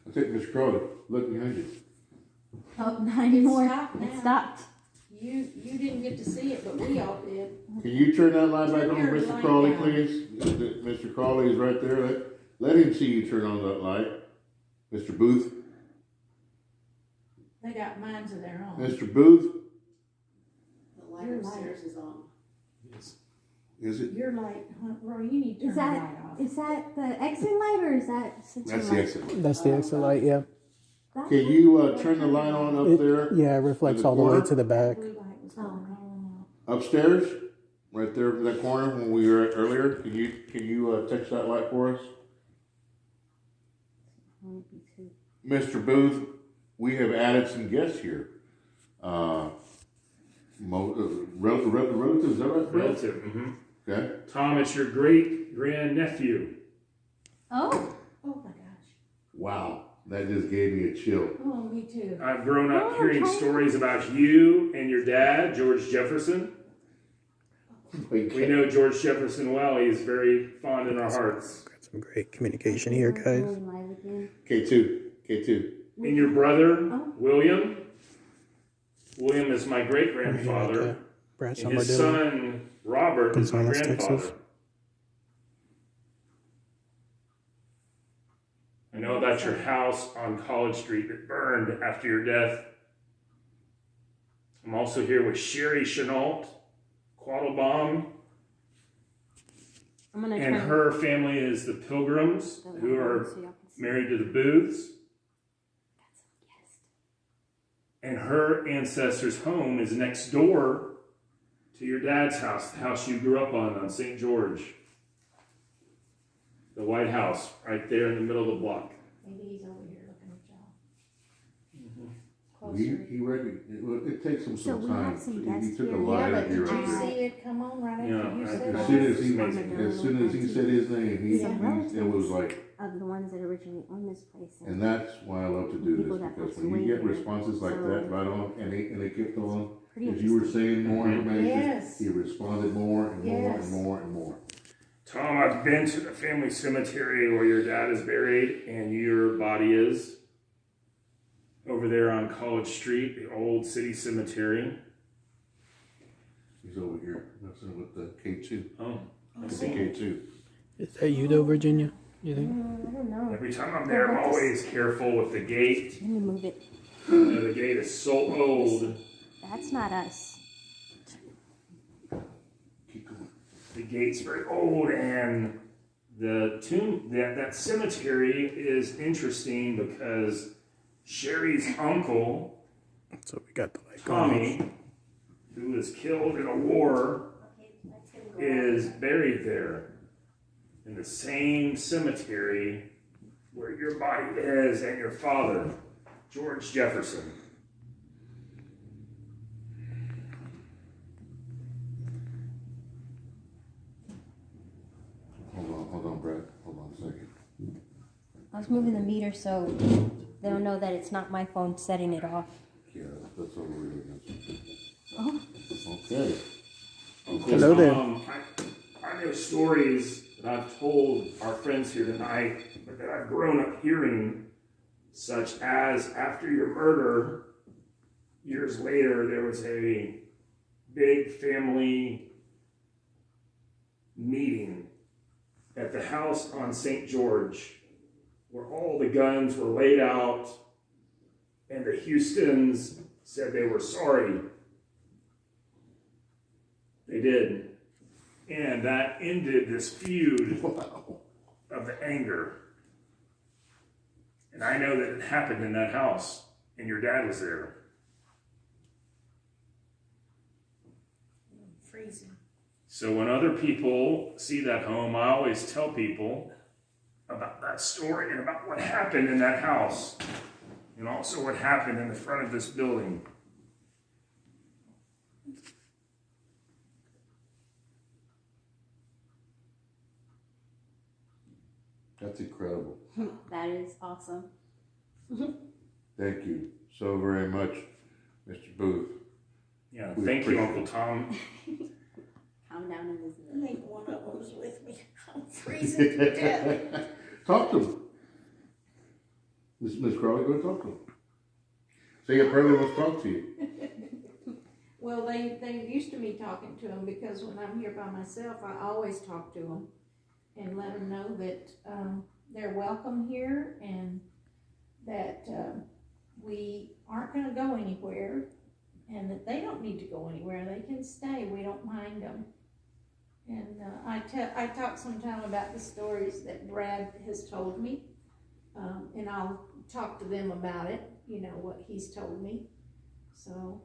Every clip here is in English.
I think Mr. Crowley, look behind you. Oh, not anymore. It It stopped. You didn't get to see it, but we all did. Can you turn that light back Turn on, your Mr. light Crowley, down. please? Mr. Crowley is right there. Let him see you turn on that light. Mr. Booth. They got minds of their own. Mr. Booth. The light upstairs is on. Is it? Your light, huh, Roy, you need to turn Is the that light off. is that the exit light or is that such That's a the light? exit light. That's the exit light, yeah. That Can you turn the light on up there? Yeah, it reflects the all the way corner? to the back. Blue light was Oh. going on. Upstairs? Right there in that corner when we were at earlier? Can you touch that light for us? Mr. Booth, we have added some guests here. Relatives, is that right? Brett? Relative. Mm-hmm. Okay. Tom, it's your great grandnephew. Oh, Oh my gosh. Wow. That just gave me a chill. Oh, me too. I've grown up Oh, hearing Tom. stories about you and your dad, George Jefferson. We know George Jefferson well. He is very fond in our hearts. Got some great communication here, guys. really live again. K2. And your brother, Oh. William. William is my great grandfather. Brass And his Armadillo. son, Robert, is my Gonzales, grandfather. Texas. I know about your house on College Street that burned after your death. I'm also here with Sherry Chenault, Quattlebaum, I'm gonna and turn her family is the Pilgrims, the who light on are so y'all can see. married to the Booths. That's a guest. And her ancestors' home is next door to your dad's house, the house you grew up on St. George. The White House, right there in the middle of the block. Maybe he's over here looking at y'all. It takes him So some we time. have some He guests took a here. lot Yeah, of but here did you right see it come on right after Yeah, you I- said As As soon it? as he, Amazing. as soon as he said his name, he, Some it relatives was like, of the ones that originally owned this place. and that's why I love to do People this, that because passed when away you get here. responses like So- that right on, and they kept on, Pretty as you were interesting. saying more information, Yes. he responded more and more Yes. and more and more. Tom, I've been to the family cemetery where your dad is buried and your body is. Over there on College Street, the old city cemetery. He's over here, messing with the K2. Oh, It's the K2. Is that you though, Virginia? You think? I don't know. every time I'm there, I'm always careful with the gate. Let me move it. You know, the gate is so old. That's not us. Keep going. The gate's very old, and the tomb, that cemetery is interesting because Sherry's uncle, So we got the light going. Tommy, who was killed in a war, is buried there in the same cemetery where your body is and your father, George Jefferson. Hold on, Brett. Hold on a second. I was moving the meter so they'll know that it's not my phone setting it off. Yeah, that's what we're doing. Oh. Okay. Hello there. I know stories that I've told our friends here tonight, but that I've grown up hearing, such as after your murder, years later, there was a big family meeting at the house on St. George, where all the guns were laid out, and the Houstons said they were sorry. They did. And that ended this feud of the anger. And I know that it happened in that house, and your dad was there. Freezing. So when other people see that home, I always tell people about that story and about what happened in that house, and also what happened in the front of this building. That's incredible. That is awesome. Thank you so very much, Mr. Booth. Yeah, We thank you, appreciate Uncle Tom. Calm down, I Elizabeth. think one of them's with me. I'm freezing to death. Talk to him. Miss Crowley, go talk to him. Say apparently wants to talk to you. Well, they used to me talking to them because when I'm here by myself, I always talk to them and let them know that they're welcome here and that we aren't going to go anywhere and that they don't need to go anywhere. They can stay. We don't mind them. And I talk sometime about the stories that Brad has told me, and I'll talk to them about it, you know, what he's told me. So,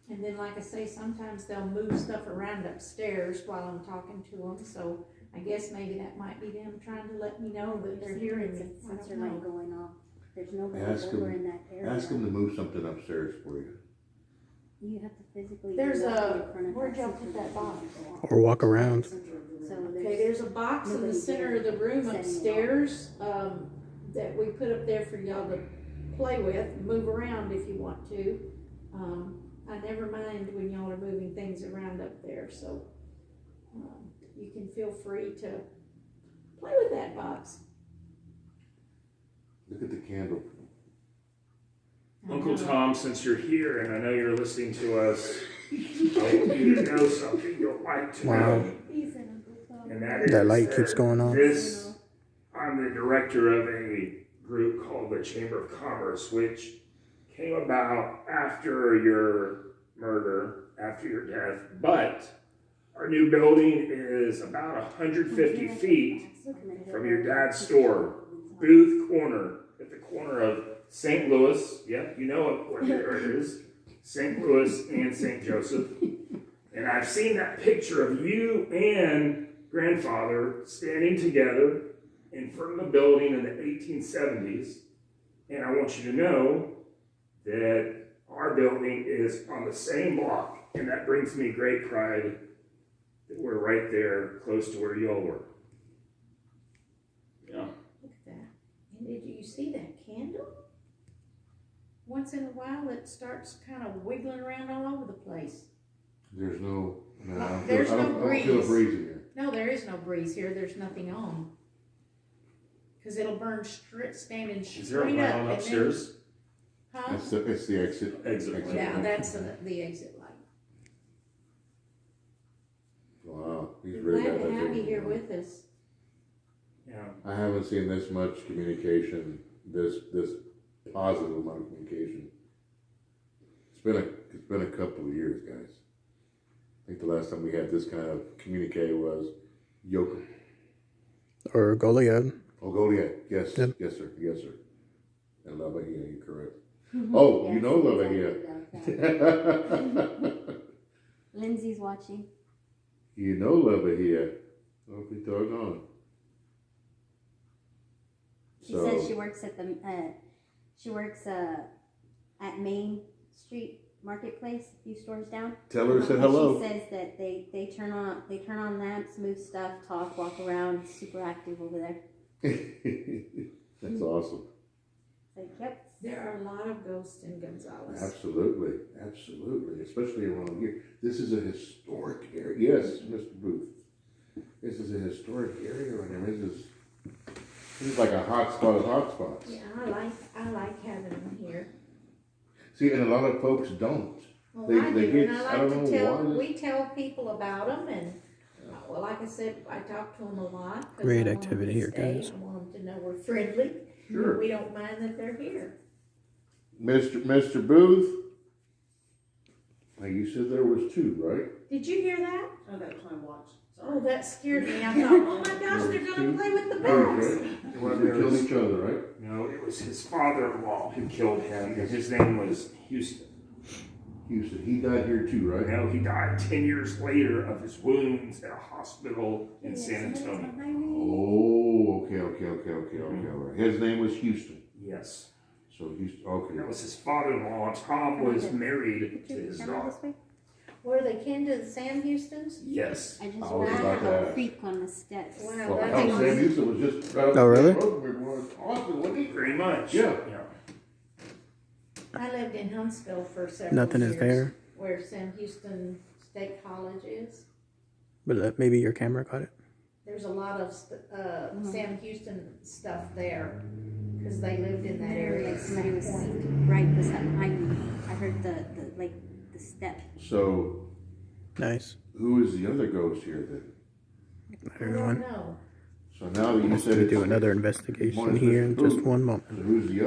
and then like I say, sometimes they'll move stuff around upstairs while I'm talking to them, so I guess maybe that might be them trying to let me know that they're hearing me. I Sensor don't light know. going off. There's nobody Ask over him- in that area. Ask him to move something upstairs for you. You have to physically. There's go a- in front of where'd y'all sensor put that light box? to go off. Or walk around. So Okay, there's a box in the center of the room upstairs, that we put up there for y'all to play with, and move around if you want to. I never mind when y'all are moving things around up there, so, you can feel free to play with that box. Look at the candle. Uncle Tom, since you're here and I know you're listening to us, I want you to know something you'll like to Wow. know. He's an Uncle Tom. And that is That light keeps going on. I'm the director of a group called the Chamber of Commerce, which came about after your murder, after your death. But our new building is about 150 feet from your dad's store, Booth Corner, at the corner of St. Louis. Yep, you know where it is. St. Louis and St. Joseph. And I've seen that picture of you and grandfather standing together in front of the building in the 1870s. And I want you to know that our building is on the same block. And that brings me great pride that we're right there close to where y'all were. Yeah. Look at that. And did you see that candle? Once in a while, it starts kind of wiggling around all over the place. There's no, no, I don't There's feel, I no don't, I don't feel a breeze. breeze in here. No, there is no breeze here. There's nothing on. Because it'll burn standing straight Is there a up. light on and then- upstairs? Huh? It's the exit. Exit. Yeah, that's the exit light. Wow, he's We're really glad got to that have you thing here going. with us. Yeah. I haven't seen this much communication, this positive amount of communication. It's been a couple of years, guys. I think the last time we had this kind of communique was Yoker. Or Goliad. Oh, Goliath. Yes, Yep. yes, sir, yes, sir. And Lavahia, you're correct. Oh, you Yes, know exactly Lavahia. like that. Lindsay's watching. You know Lavahia. I'll be doggone. She says she works at at Main Street Marketplace, a few stores down. Tell her I said And hello. She says that they turn on lamps, move stuff, talk, walk around, super active over there. That's awesome. Like, yep. There are a lot of ghosts in Gonzales. Absolutely, absolutely, especially around here. This is a historic area. Yes, Mr. Booth. This is a historic area right here. This is like a hot spot of hot spots. Yeah, I like having them here. See, and a lot of folks don't. Well, They- I they do, get- and I I don't like know to tell, why this- we tell people about them, and, well, like I said, I talk to them a lot. 'cause Great I want 'em activity to here, stay. guys. I want them to know we're friendly. Sure. We don't mind that they're here. Mr. Booth. Now you said there was two, right? Did you hear that? Oh, that was my watch. Oh, that scared me. I thought, oh my gosh, they're gonna play with the Two, box. right? They wanted to kill each other, right? No, it was his father-in-law who killed him, and his name was Houston. Houston, he died here too, right? No, he died 10 years later of his wounds at a hospital in San Somebody's Antonio. behind me. Oh, okay, all right. His name was Houston. Yes. So Houston, okay. That was his father-in-law. Tom was married to his Camera daughter. this way. Were they kin to the Sam Houstons? Yes. I just I was ran about to a ask. creek on the steps. Wow, Well, that's Sam awesome. Houston was just right up Oh, really? the road from where Austin, wasn't he? Very much. Yeah. I lived in Huntsville for several Nothing years. is there. Where Sam Houston State College is. But maybe your camera caught it. there's a lot of, Sam Houston stuff there, cause they lived in that area Like at somebody some was point. right behind me. I heard the like the step. So, Nice. who is the other ghost here then? I don't Everyone. know. So now that you said We it's do another investigation one is here Mr. in just Booth. one moment. So who's the other?